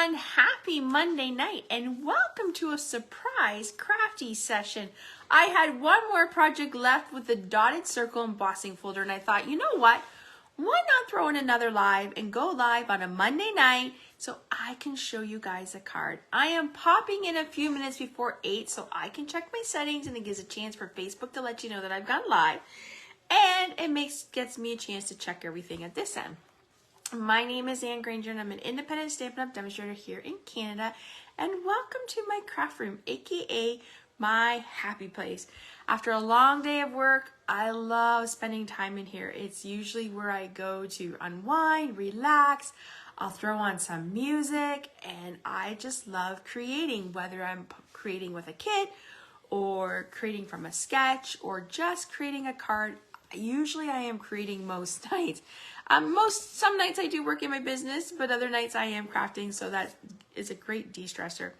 everyone, happy Monday night and welcome to a surprise crafty session. I had one more project left with the dotted circle embossing folder and I thought, you know what? Why not throw in another live and go live on a Monday night so I can show you guys a card. I am popping in a few minutes before 8 so I can check my settings and it gives a chance for Facebook to let you know that I've gone live. And it gets me a chance to check everything at this end. My name is Anne Granger and I'm an independent Stampin' Up! Demonstrator here in Canada. And welcome to my craft room, aka my happy place. After a long day of work, I love spending time in here. It's usually where I go to unwind, relax. I'll throw on some music and I just love creating, whether I'm creating with a kit or creating from a sketch or just creating a card. Usually I am creating most nights. Some nights I do work in my business, but other nights I am crafting, so that is a great de-stressor.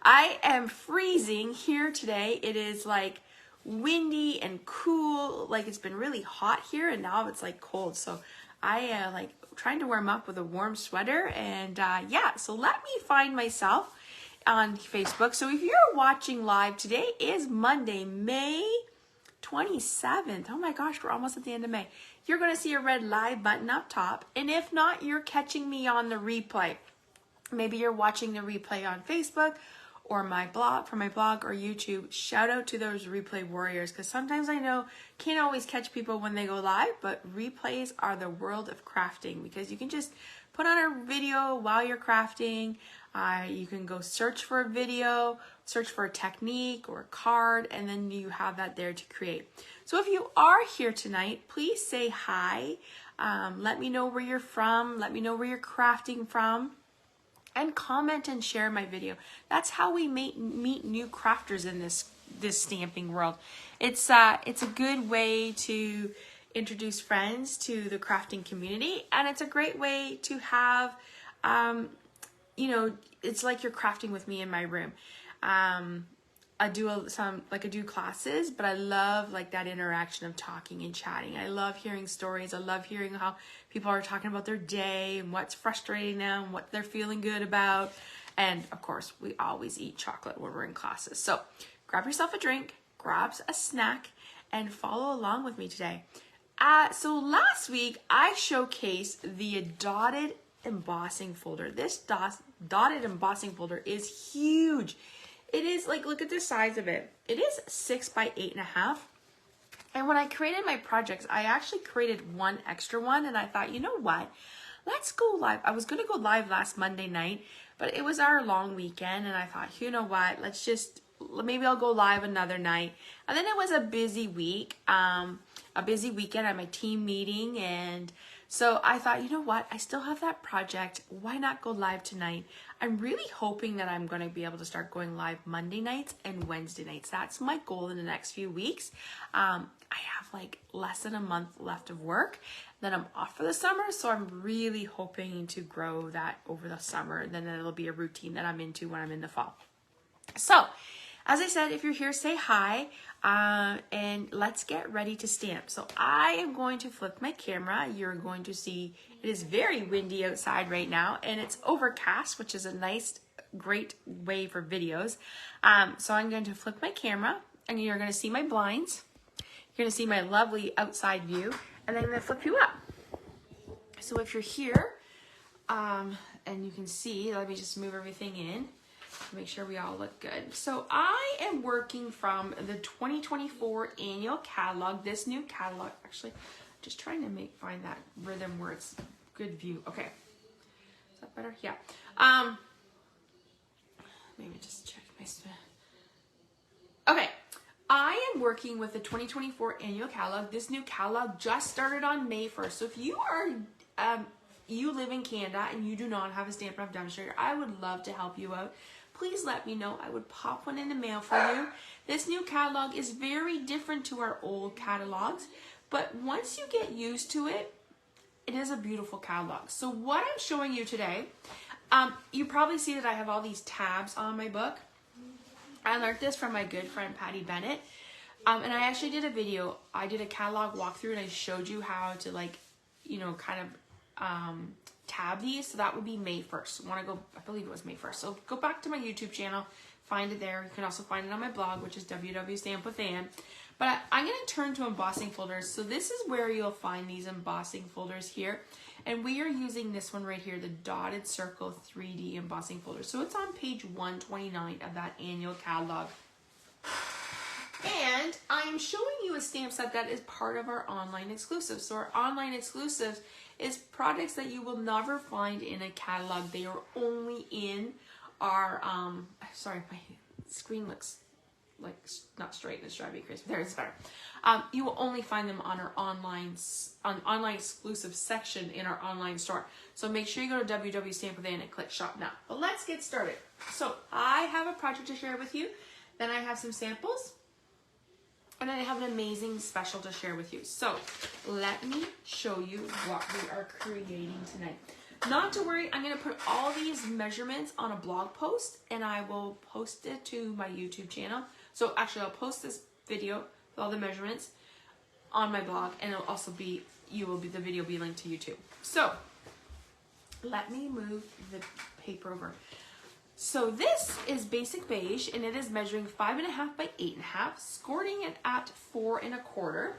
I am freezing here today. It is like windy and cool, like it's been really hot here and now it's like cold. So I like trying to warm up with a warm sweater and yeah, so let me find myself on Facebook. So if you're watching live, today is Monday, May 27th. Oh my gosh, we're almost at the end of May. You're going to see a red live button up top. And if not, you're catching me on the replay. Maybe you're watching the replay on Facebook or my blog, or YouTube. Shout out to those replay warriors because sometimes I know can't always catch people when they go live, but replays are the world of crafting because you can just put on a video while you're crafting. You can go search for a video, search for a technique or a card, and then you have that there to create. So if you are here tonight, please say hi. Let me know where you're from. Let me know where you're crafting from. And comment and share my video. That's how we meet new crafters in this stamping world. It's a good way to introduce friends to the crafting community, and it's a great way to have, you know, it's like you're crafting with me in my room. I do classes, but I love like that interaction of talking and chatting. I love hearing stories. I love hearing how people are talking about their day and what's frustrating them, what they're feeling good about. And of course, we always eat chocolate when we're in classes. So grab yourself a drink, grab a snack, and follow along with me today. So last week, I showcased the dotted embossing folder. This dotted embossing folder is huge. It is like, look at the size of it. It is 6 by 8.5. And when I created my projects, I actually created one extra one and I thought, you know what? Let's go live. I was going to go live last Monday night, but it was our long weekend and I thought, you know what? Maybe I'll go live another night. And then it was a busy week, a busy weekend at my team meeting. And so I thought, you know what? I still have that project. Why not go live tonight? I'm really hoping that I'm going to be able to start going live Monday nights and Wednesday nights. That's my goal in the next few weeks. I have like less than a month left of work. Then I'm off for the summer. So I'm really hoping to grow that over the summer. Then it'll be a routine that I'm into when I'm in the fall. So as I said, if you're here, say hi, and let's get ready to stamp. So I am going to flip my camera. You're going to see it is very windy outside right now, and it's overcast, which is a nice, great way for videos. So I'm going to flip my camera, and you're going to see my blinds. You're going to see my lovely outside view, and then I'm going to flip you up. So if you're here, and you can see, let me just move everything in. Make sure we all look good. So I am working from the 2024 annual catalog. This new catalog, actually, just trying to find that rhythm where it's good view. Okay, is that better? Yeah. Maybe just check my stuff. Okay, I am working with the 2024 annual catalog. This new catalog just started on May 1st. So if you are you live in Canada and you do not have a Stampin' Up! Demonstrator, I would love to help you out. Please let me know. I would pop one in the mail for you. This new catalog is very different to our old catalogs, but once you get used to it, it is a beautiful catalog. So what I'm showing you today, you probably see that I have all these tabs on my book. I learned this from my good friend Patty Bennett, and I actually did a video. I did a catalog walkthrough and I showed you how to, like, you know, kind of tab these, so that would be May 1st. I believe it was May 1st. So go back to my YouTube channel, find it there. You can also find it on my blog, which is www.stampwithan. But I'm going to turn to embossing folders. So this is where you'll find these embossing folders here. And we are using this one right here, the Dotted Circle 3D embossing folder. So it's on page 129 of that annual catalog. And I am showing you a stamp set that is part of our online exclusive. So our online exclusives is products that you will never find in a catalog. They are only in our, sorry, my screen looks like not straight and it's driving me crazy. There, it's better. You will only find them on our online exclusive section in our online store. So make sure you go to www.stampwithan and click shop now. But let's get started. So I have a project to share with you. Then I have some samples. And then I have an amazing special to share with you. So let me show you what we are creating tonight. Not to worry, I'm going to put all these measurements on a blog post and I will post it to my YouTube channel. So actually I'll post this video with all the measurements on my blog, and it'll also be, the video will be linked to YouTube. So let me move the paper over. So this is basic beige, and it is measuring 5.5 by 8.5, scoring it at 4 1/4.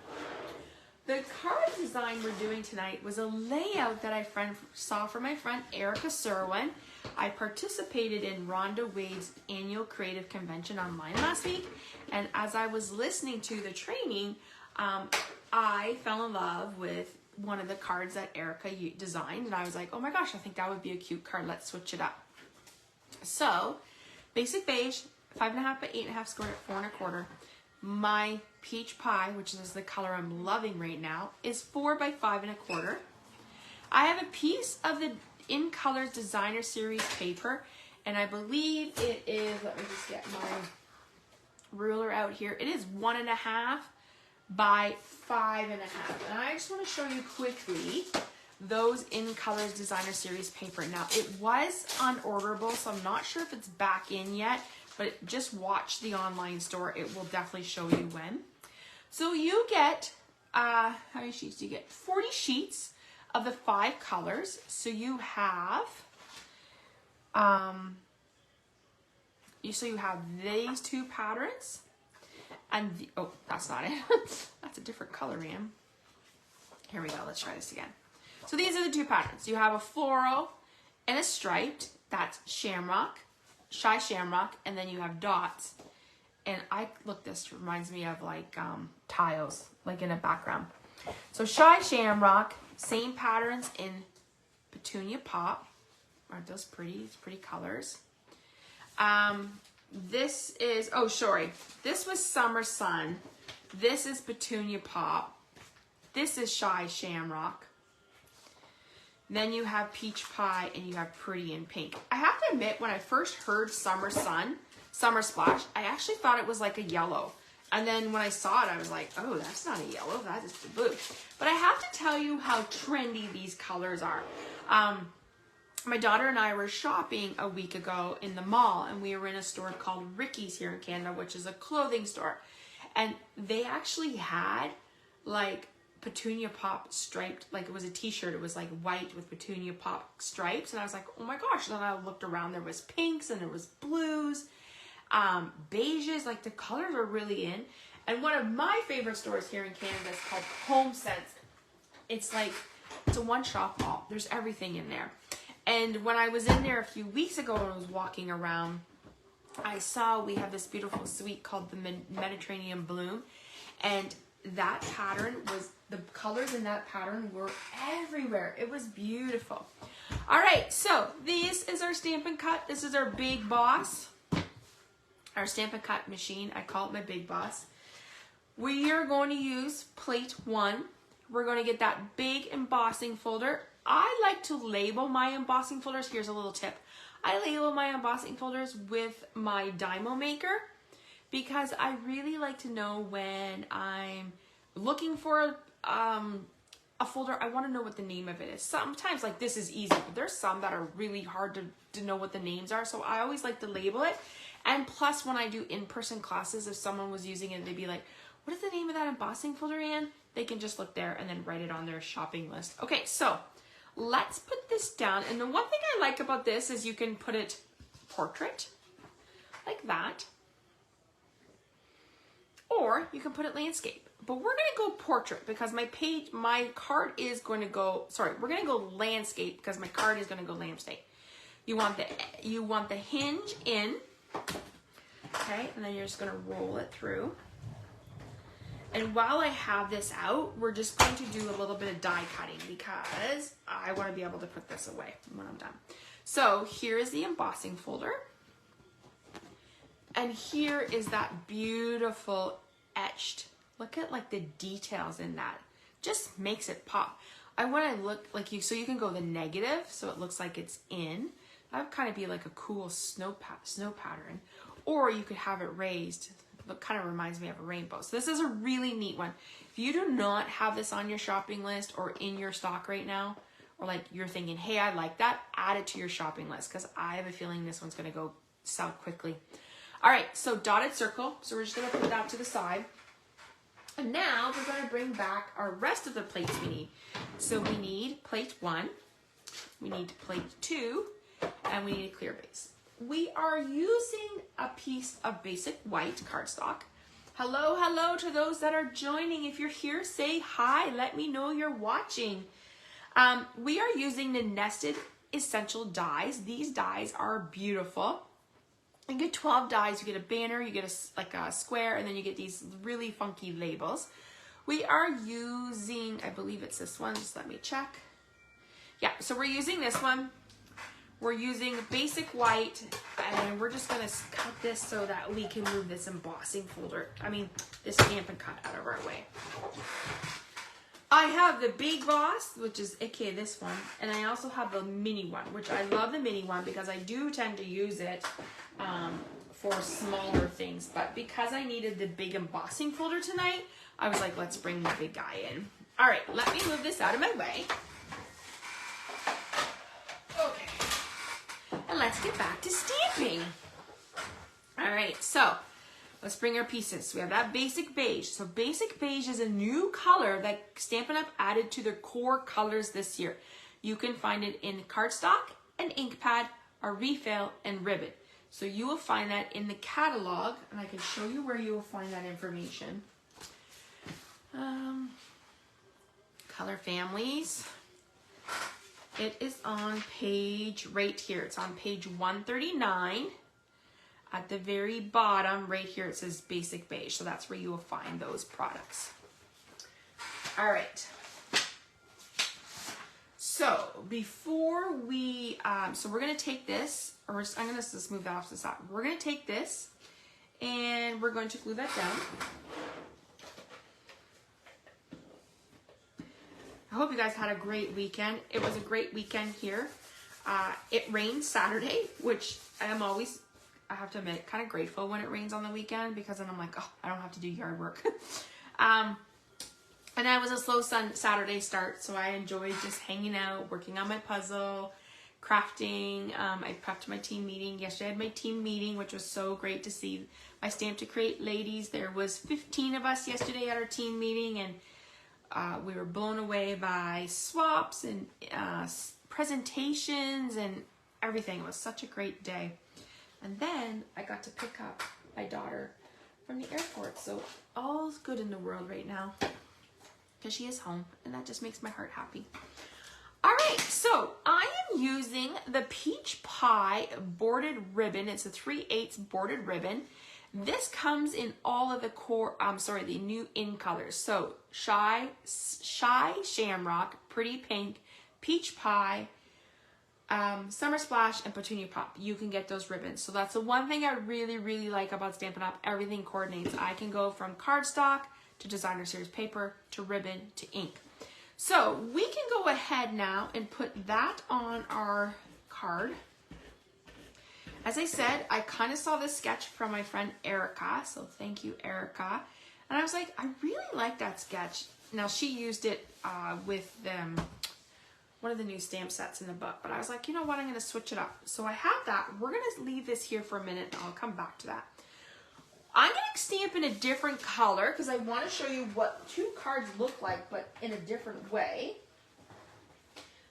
The card design we're doing tonight was a layout that I saw from my friend Erica Serwin. I participated in Rhonda Wade's annual creative convention online last week, and as I was listening to the training, I fell in love with one of the cards that Erica designed, and I was like, oh my gosh, I think that would be a cute card. Let's switch it up. So, basic beige, 5.5 by 8.5, scored at 4 1/4. My peach pie, which is the color I'm loving right now, is 4 by 5 1/4. I have a piece of the Incolours Designer Series paper, and I believe it is, let me just get my ruler out here. It is 1.5 by 5.5. And I just want to show you quickly those Incolours Designer Series paper. Now, it was unorderable, so I'm not sure if it's back in yet, but just watch the online store. It will definitely show you when. So you get, how many sheets do you get? 40 sheets of the 5 colors. So you have, you have these 2 patterns, and oh, that's not it. That's a different color, ma'am. Here we go. Let's try this again. So these are the 2 patterns. You have a floral and a striped. That's shamrock, shy shamrock, and then you have dots. And this reminds me of like tiles, like in a background. So shy shamrock, same patterns in petunia pop. Aren't those pretty? It's pretty colors. This is, oh sorry, this was summer sun. This is petunia pop. This is shy shamrock. Then you have peach pie, and you have pretty in pink. I have to admit, when I first heard summer sun, summer splash, I actually thought it was like a yellow. And then when I saw it, I was like, oh, that's not a yellow, that is the blue. But I have to tell you how trendy these colors are. My daughter and I were shopping a week ago in the mall, and we were in a store called Ricky's here in Canada, which is a clothing store. And they actually had like petunia pop striped, like it was a t-shirt. It was like white with petunia pop stripes, and I was like, oh my gosh. And then I looked around, there was pinks and there was blues, beiges, like the colors are really in. And one of my favorite stores here in Canada is called Home Sense. It's a one-shop mall. There's everything in there. And when I was in there a few weeks ago and I was walking around, I saw we have this beautiful suite called the Mediterranean Bloom, and that pattern was, the colors in that pattern were everywhere. It was beautiful. All right, so this is our Stamp and Cut. This is our Big Boss, our Stamp and Cut machine. I call it my Big Boss. We are going to use plate 1. We're going to get that big embossing folder. I like to label my embossing folders. Here's a little tip. I label my embossing folders with my Dymo Maker because I really like to know when I'm looking for a folder, I want to know what the name of it is. Sometimes like this is easy, but there's some that are really hard to know what the names are. So I always like to label it. And plus when I do in-person classes, if someone was using it, they'd be like, what is the name of that embossing folder, Anne? They can just look there and then write it on their shopping list. Okay, so let's put this down. And the one thing I like about this is you can put it portrait, like that. Or you can put it landscape. But we're gonna go portrait because my card is going to go, sorry, we're gonna go landscape because my card is gonna go landscape. You want the hinge in, okay, and then you're just gonna roll it through. And while I have this out, we're just going to do a little bit of die cutting because I want to be able to put this away when I'm done. So here is the embossing folder. And here is that beautiful etched. Look at like the details in that. Just makes it pop. I want to look like you, so you can go the negative so it looks like it's in. That would kind of be like a cool snow pattern. Or you could have it raised. It kind of reminds me of a rainbow. So this is a really neat one. If you do not have this on your shopping list or in your stock right now, or like you're thinking, hey, I like that, add it to your shopping list because I have a feeling this one's going to go sell quickly. All right, so dotted circle. So we're just going to put that to the side. And now we're going to bring back our rest of the plates we need. So we need plate 1, we need plate 2, and we need a clear base. We are using a piece of basic white cardstock. Hello, hello to those that are joining. If you're here, say hi. Let me know you're watching. We are using the Nested Essential dies. These dies are beautiful. You get 12 dies. You get a banner, you get like a square, and then you get these really funky labels. We are using, I believe it's this one. Just let me check. Yeah, so we're using this one. We're using basic white, and we're just gonna cut this so that we can move this embossing folder, this Stampin' Cut out of our way. I have the Big Boss, which is aka this one, and I also have the mini one, which I love the mini one because I do tend to use it for smaller things. But because I needed the big embossing folder tonight, I was like, let's bring the big guy in. All right, let me move this out of my way. And let's get back to stamping. All right, so let's bring our pieces. We have that basic beige. So basic beige is a new color that Stampin' Up! Added to their core colors this year. You can find it in cardstock, an ink pad, a refill, and ribbon. So you will find that in the catalog, and I can show you where you will find that information. Color families. It is on page right here. It's on page 139. At the very bottom, right here, it says basic beige. So that's where you will find those products. All right. So before we, so we're going to take this, or I'm going to just move that off to the side. We're going to take this and we're going to glue that down. I hope you guys had a great weekend. It was a great weekend here. It rained Saturday, which I have to admit, kind of grateful when it rains on the weekend because then I'm like, oh, I don't have to do yard work. And it was a slow Saturday start, so I enjoyed just hanging out, working on my puzzle, crafting. I prepped my team meeting. Yesterday I had my team meeting, which was so great to see my Stamp to Create ladies. There was 15 of us yesterday at our team meeting, and we were blown away by swaps and presentations and everything. It was such a great day. And then I got to pick up my daughter from the airport. So all's good in the world right now because she is home, and that just makes my heart happy. All right, so I am using the Peach Pie bordered ribbon. It's a 3/8 bordered ribbon. This comes in all of the the new Incolours. So Shy Shamrock, Pretty Pink, Peach Pie, Summer Splash, and Petunia Pop. You can get those ribbons. So that's the one thing I really, really like about Stampin' Up! Everything coordinates. I can go from cardstock to designer series paper to ribbon to ink. So we can go ahead now and put that on our card. As I said, I kind of saw this sketch from my friend Erica, so thank you, Erica. And I was like, I really like that sketch. Now, she used it with one of the new stamp sets in the book, but I was like, you know what, I'm going to switch it up. So I have that. We're going to leave this here for a minute, and I'll come back to that. I'm going to stamp in a different color because I want to show you what two cards look like, but in a different way.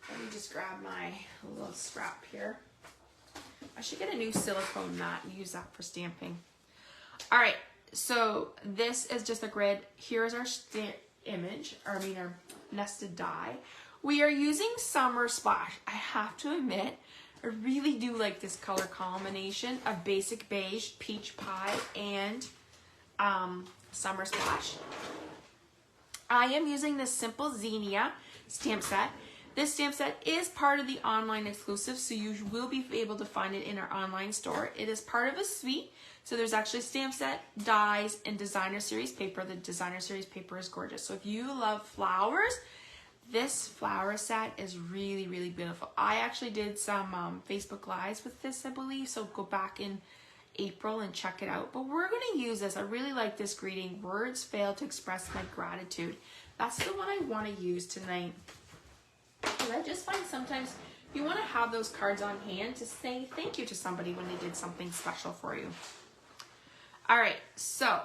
Let me just grab my little scrap here. I should get a new silicone mat and use that for stamping. All right, so this is just a grid. Here's our image, or our nested die. We are using Summer Splash. I have to admit, I really do like this color combination of basic beige, peach pie, and Summer Splash. I am using this Simple Xenia stamp set. This stamp set is part of the online exclusive, so you will be able to find it in our online store. It is part of a suite, so there's actually stamp set, dies, and designer series paper. The designer series paper is gorgeous. So if you love flowers, this flower set is really, really beautiful. I actually did some Facebook Lives with this, I believe, so go back in April and check it out. But we're going to use this. I really like this greeting. Words fail to express my gratitude. That's the one I want to use tonight. Because I just find sometimes you want to have those cards on hand to say thank you to somebody when they did something special for you. All right, so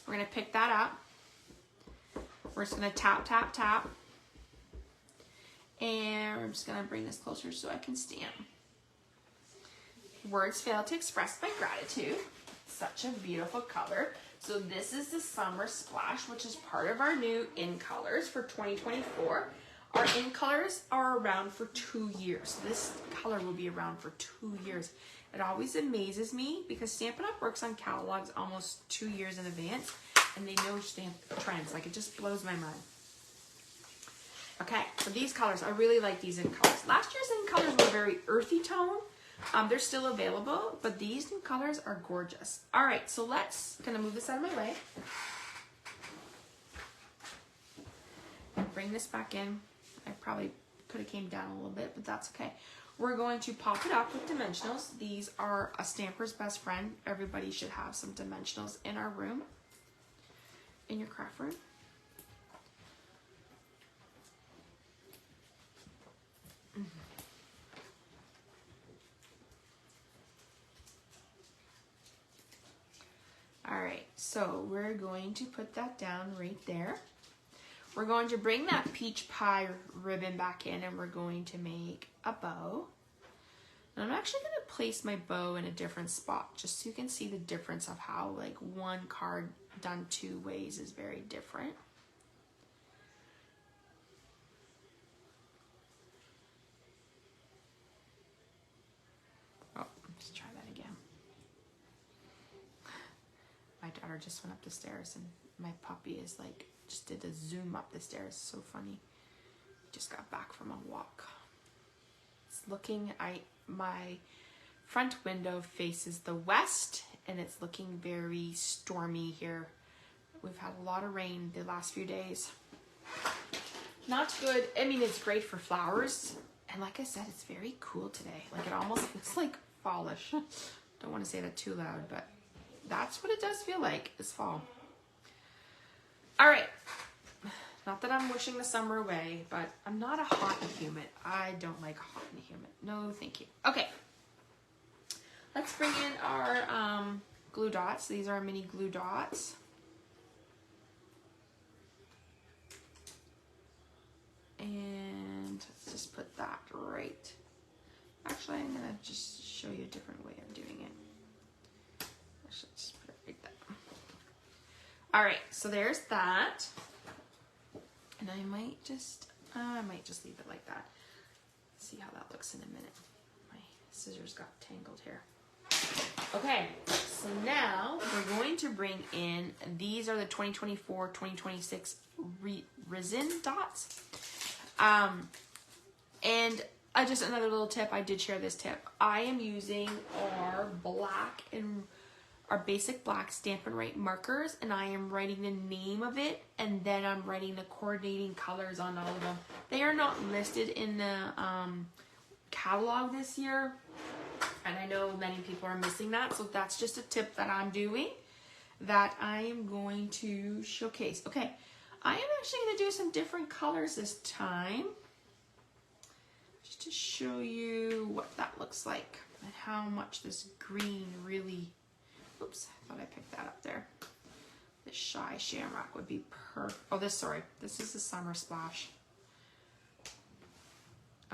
we're going to pick that up. We're just going to tap, tap, tap. And we're just going to bring this closer so I can stamp. Words fail to express my gratitude. Such a beautiful color. So this is the Summer Splash, which is part of our new Incolours for 2024. Our Incolours are around for 2 years. This color will be around for 2 years. It always amazes me because Stampin' Up! Works on catalogs almost 2 years in advance, and they know stamp trends. Like, it just blows my mind. Okay, so these colors, I really like these Incolours. Last year's Incolours were very earthy tone. They're still available, but these new colors are gorgeous. All right, so let's kind of move this out of my way. Bring this back in. I probably could have came down a little bit, but that's okay. We're going to pop it up with dimensionals. These are a stamper's best friend. Everybody should have some dimensionals in our room, in your craft room. All right, so we're going to put that down right there. We're going to bring that peach pie ribbon back in, and we're going to make a bow. And I'm actually going to place my bow in a different spot just so you can see the difference of how like one card done 2 ways is very different. Oh, let's try that again. My daughter just went up the stairs and my puppy is like, just did a zoom up the stairs. So funny. Just got back from a walk. It's looking, my front window faces the west and it's looking very stormy here. We've had a lot of rain the last few days. Not good. I mean, it's great for flowers. And like I said, it's very cool today. Like, it almost feels like fallish. Don't want to say that too loud, but that's what it does feel like. It's fall. All right. Not that I'm wishing the summer away, but I'm not a hot and humid. I don't like hot and humid. No, thank you. Okay. Let's bring in our glue dots. These are our mini glue dots. And let's just put that right. Actually, I'm going to just show you a different way of doing it. I should just put it right there. All right, so there's that. And I might just leave it like that. See how that looks in a minute. My scissors got tangled here. Okay, so now we're going to bring in, these are the 2024-2026 resin dots. And just another little tip, I did share this tip. I am using our black and our basic black Stampin' Write markers, and I am writing the name of it, and then I'm writing the coordinating colors on all of them. They are not listed in the catalog this year, and I know many people are missing that, so that's just a tip that I'm doing that I am going to showcase. Okay, I am actually going to do some different colors this time, just to show you what that looks like and how much this green really... Oops, I thought I picked that up there. The Shy Shamrock would be perfect. Oh, this is the Summer Splash.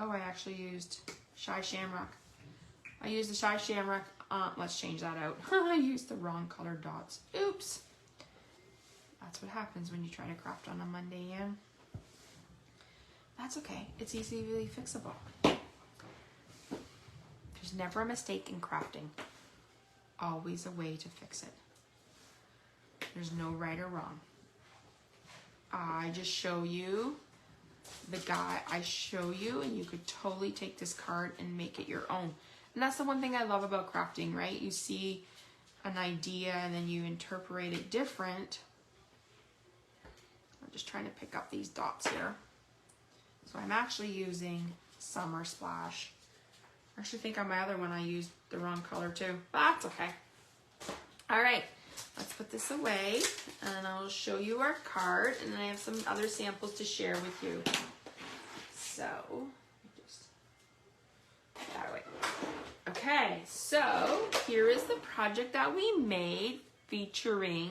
Oh, I actually used Shy Shamrock. I used the Shy Shamrock. Let's change that out. I used the wrong colored dots. Oops. That's what happens when you try to craft on a Monday, Anne. That's okay. It's easily fixable. There's never a mistake in crafting. Always a way to fix it. There's no right or wrong. I just show you the guy. I show you, and you could totally take this card and make it your own. And that's the one thing I love about crafting, right? You see an idea and then you interpret it different. I'm just trying to pick up these dots here. So I'm actually using Summer Splash. I actually think on my other one I used the wrong color too, but that's okay. All right, let's put this away and I'll show you our card, and then I have some other samples to share with you. So, just put that away. Okay, so here is the project that we made featuring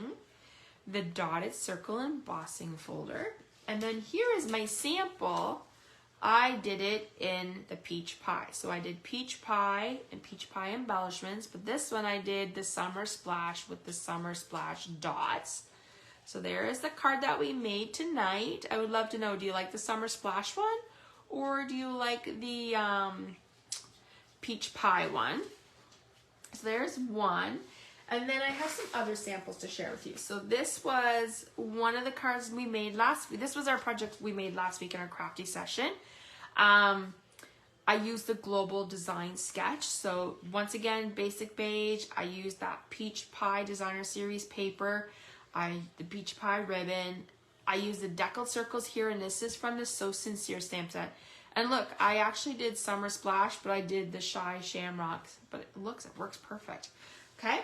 the dotted circle embossing folder. And then here is my sample. I did it in the peach pie. So I did peach pie and peach pie embellishments, but this one I did the Summer Splash with the Summer Splash dots. So there is the card that we made tonight. I would love to know, do you like the Summer Splash one or do you like the peach pie one? So there's one. And then I have some other samples to share with you. So this was one of the cards we made last week. This was our project we made last week in our crafty session. I used the global design sketch. So once again, basic beige. I used that peach pie designer series paper. The peach pie ribbon. I used the deckled circles here, and this is from the So Sincere stamp set. And look, I actually did Summer Splash, but I did the Shy Shamrocks. But it works perfect. Okay.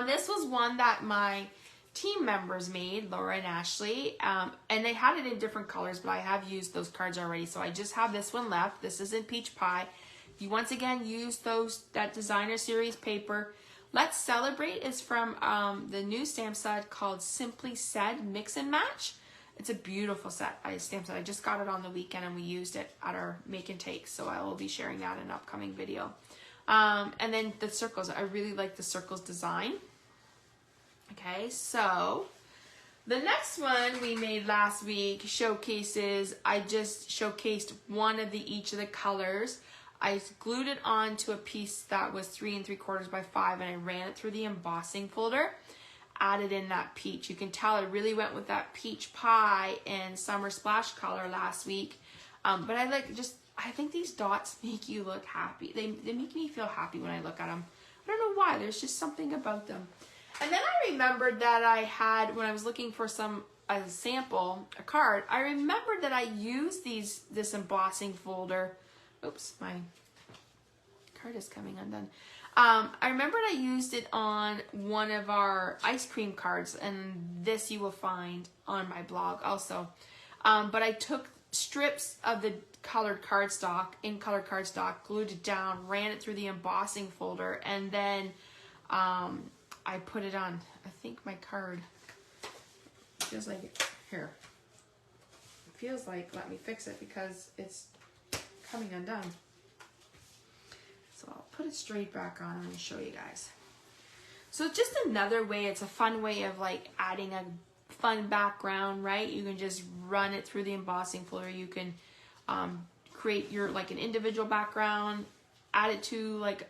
This was one that my team members made, Laura and Ashley, and they had it in different colors, but I have used those cards already, so I just have this one left. This is in peach pie. You once again use that designer series paper. Let's Celebrate is from the new stamp set called Simply Said Mix and Match. It's a beautiful stamp set. I just got it on the weekend and we used it at our make and take, so I will be sharing that in an upcoming video. And then the circles, I really like the circles design. Okay, so the next one we made last week showcases, I just showcased one of each of the colors. I glued it onto a piece that was 3 3/4 by 5, and I ran it through the embossing folder, added in that peach. You can tell it really went with that peach pie and Summer Splash color last week. But I think these dots make you look happy. They make me feel happy when I look at them. I don't know why. There's just something about them. And then I remembered that I had, when I was looking for a card, I remembered that I used this embossing folder. Oops, my card is coming undone. I remembered I used it on one of our ice cream cards, and this you will find on my blog also. But I took strips of the colored cardstock, Incolour cardstock, glued it down, ran it through the embossing folder, and then I put it on. I think my card feels like here. It feels like, let me fix it because it's coming undone. So I'll put it straight back on and show you guys. So it's just another way, it's a fun way of like adding a fun background, right? You can just run it through the embossing folder. You can create your like an individual background, add it to like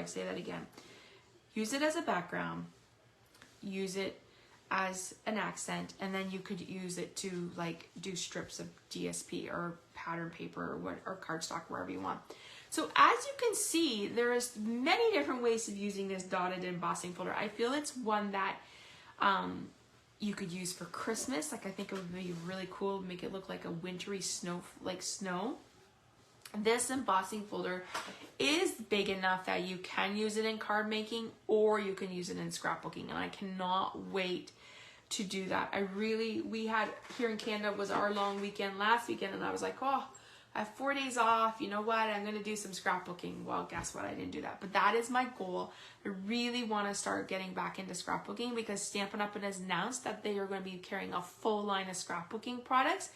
say that again. Use it as a background, use it as an accent, and then you could use it to like do strips of DSP or pattern paper or cardstock, wherever you want. So as you can see, there is many different ways of using this dotted embossing folder. I feel it's one that you could use for Christmas. Like I think it would be really cool to make it look like a wintry snow. This embossing folder is big enough that you can use it in card making or you can use it in scrapbooking, and I cannot wait to do that. We had here in Canada was our long weekend last weekend, and I was like, oh, I have 4 days off. You know what? I'm going to do some scrapbooking. Well, guess what? I didn't do that. But that is my goal. I really want to start getting back into scrapbooking because Stampin' Up! Has announced that they are going to be carrying a full line of scrapbooking products.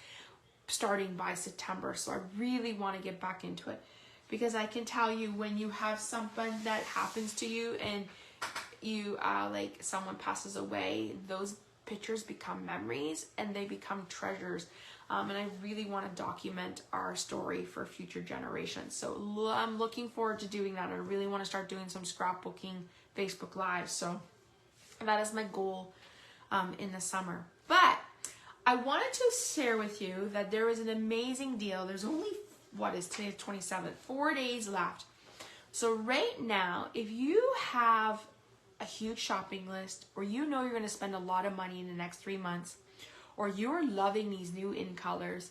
starting by September. So I really want to get back into it, because I can tell you, when you have something that happens to you and you like someone passes away, those pictures become memories and they become treasures. And I really want to document our story for future generations. So I'm looking forward to doing that. I really want to start doing some scrapbooking Facebook Live. So that is my goal in the summer. But I wanted to share with you that there is an amazing deal. There's only, what is today, 27th, 4 days left. So right now, if you have a huge shopping list, or you know you're going to spend a lot of money in the next 3 months, or you're loving these new Incolours,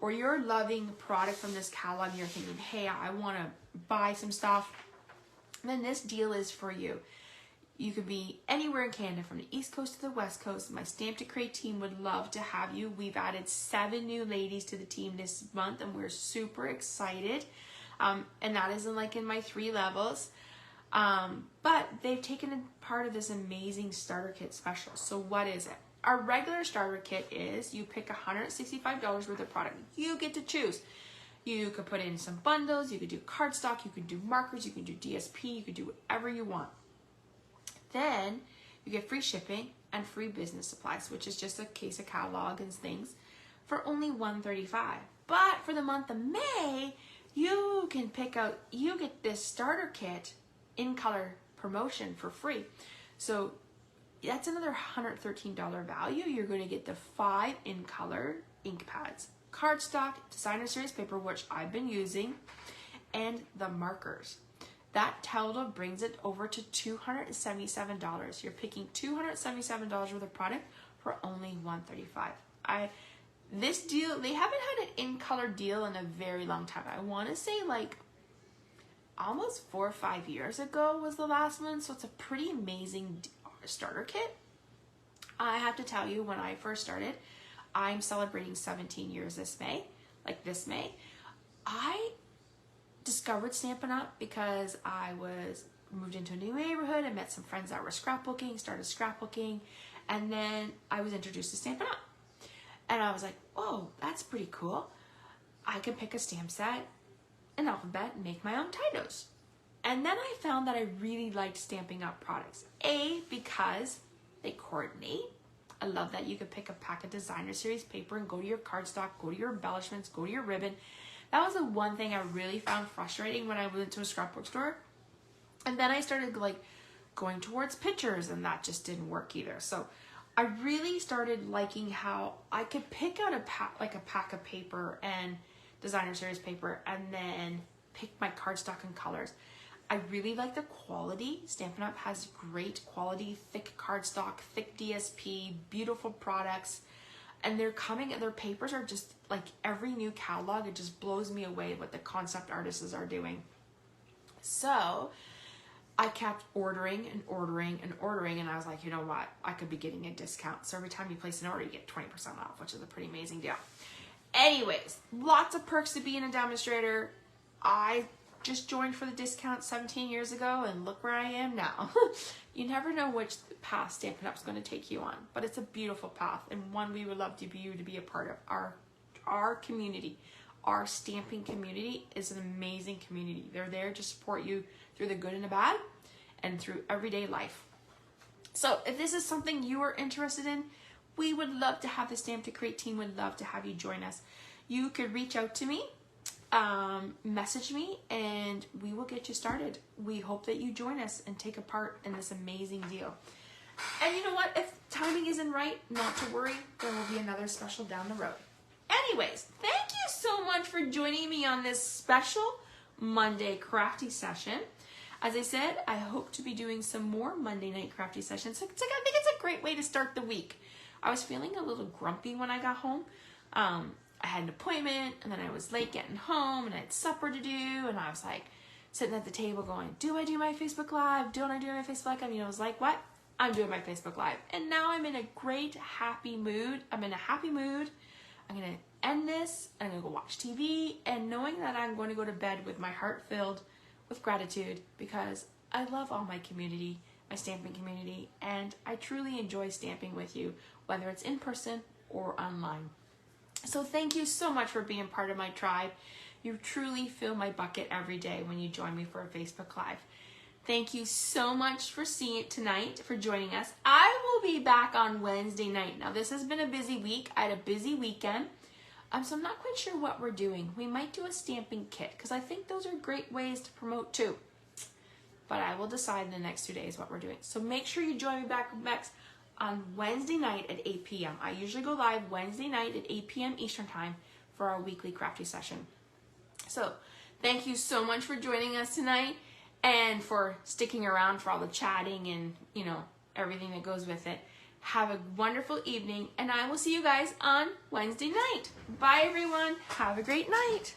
or you're loving product from this catalog and you're thinking, hey, I want to buy some stuff, then this deal is for you. You could be anywhere in Canada, from the East Coast to the West Coast. My Stamp to Create team would love to have you. We've added 7 new ladies to the team this month, and we're super excited. And that isn't like in my 3 levels. But they've taken a part of this amazing starter kit special. So what is it? Our regular starter kit is, you pick $165 worth of product. You get to choose. You could put in some bundles, you could do cardstock, you could do markers, you could do DSP, you could do whatever you want. Then you get free shipping and free business supplies, which is just a case of catalog and things, for only $135. But for the month of May, you can pick out, you get this starter kit Incolor promotion for free. So that's another $113 value. You're going to get the 5 Incolor ink pads, cardstock, designer series paper, which I've been using, and the markers. That total brings it over to $277. You're picking $277 worth of product for only $135. This deal, they haven't had an Incolor deal in a very long time. I want to say like almost 4 or 5 years ago was the last one. So it's a pretty amazing starter kit. I have to tell you, when I first started, I'm celebrating 17 years this May. I discovered Stampin' Up! Because I was moved into a new neighborhood and met some friends that were scrapbooking, started scrapbooking, and then I was introduced to Stampin' Up! And I was like, oh, that's pretty cool. I can pick a stamp set, an alphabet, and make my own titles. And then I found that I really liked Stampin' Up! Products. Because they coordinate. I love that you could pick a pack of designer series paper and go to your cardstock, go to your embellishments, go to your ribbon. That was the one thing I really found frustrating when I went to a scrapbook store. And then I started like going towards pictures, and that just didn't work either. So I really started liking how I could pick out a pack of paper and designer series paper, and then pick my cardstock and colors. I really like the quality. Stampin' Up! Has great quality, thick cardstock, thick DSP, beautiful products. And their papers are just like every new catalog. It just blows me away what the concept artists are doing. So I kept ordering and ordering and ordering, and I was like, you know what? I could be getting a discount. So every time you place an order, you get 20% off, which is a pretty amazing deal. Anyways, lots of perks to being a demonstrator. I just joined for the discount 17 years ago, and look where I am now. You never know which path Stampin' Up! Is going to take you on, but it's a beautiful path, and one we would love to be a part of. Our community, our stamping community is an amazing community. They're there to support you through the good and the bad, and through everyday life. So if this is something you are interested in, we would love to have the Stamp to Create team, would love to have you join us. You could reach out to me, message me, and we will get you started. We hope that you join us and take a part in this amazing deal. And you know what? If timing isn't right, not to worry. There will be another special down the road. Anyways, thank you so much for joining me on this special Monday crafty session. As I said, I hope to be doing some more Monday night crafty sessions. I think it's a great way to start the week. I was feeling a little grumpy when I got home. I had an appointment, and then I was late getting home, and I had supper to do, and I was like sitting at the table going, do I do my Facebook Live? Don't I do my Facebook Live? I was like, what? I'm doing my Facebook Live. And now I'm in a great, happy mood. I'm in a happy mood. I'm going to end this, I'm going to go watch TV, and knowing that I'm going to go to bed with my heart filled with gratitude, because I love all my community, my stamping community, and I truly enjoy stamping with you, whether it's in person or online. So thank you so much for being part of my tribe. You truly fill my bucket every day when you join me for a Facebook Live. Thank you so much for seeing it tonight, for joining us. I will be back on Wednesday night. Now, this has been a busy week. I had a busy weekend. So I'm not quite sure what we're doing. We might do a stamping kit because I think those are great ways to promote too. But I will decide in the next 2 days what we're doing. So make sure you join me back next on Wednesday night at 8 p.m. I usually go live Wednesday night at 8 p.m. Eastern Time for our weekly crafty session. So thank you so much for joining us tonight and for sticking around for all the chatting and, you know, everything that goes with it. Have a wonderful evening, and I will see you guys on Wednesday night. Bye, everyone. Have a great night.